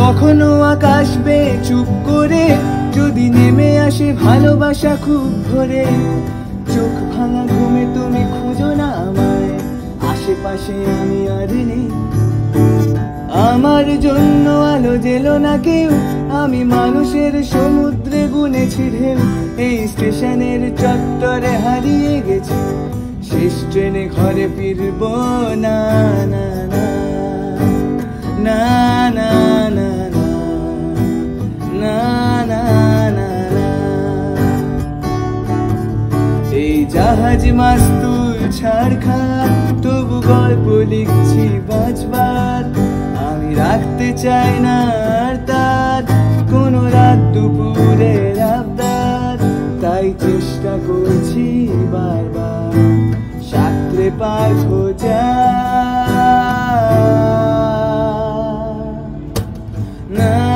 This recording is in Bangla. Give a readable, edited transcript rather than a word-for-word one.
কখনো আকাশ বেয়ে চুপ করে যদি নেমে আসে ভালোবাসা খুব ভরে, চোখ ভাঙা ঘুমে তুমি খুঁজো না আমায়, আশেপাশে আমি আর নেই। আমার জন্য আলো জেলো না কেউ, আমি মানুষের সমুদ্রে গুনেছি ঢেউ। এই স্টেশনের চত্বরে হারিয়ে গেছি, শেষ ট্রেনে ঘরে ফিরব না না না না না না না না না না। এই জাহাজ মাস্তুল ছাড়খার, তবু গল্প লিখছি বাঁচবার। আমি রাখতে চাই না আর তার কোনো রাত দুপুরের আবদার, তাই চেষ্টা করছি বারবার সাঁতরে পার খোঁজা। না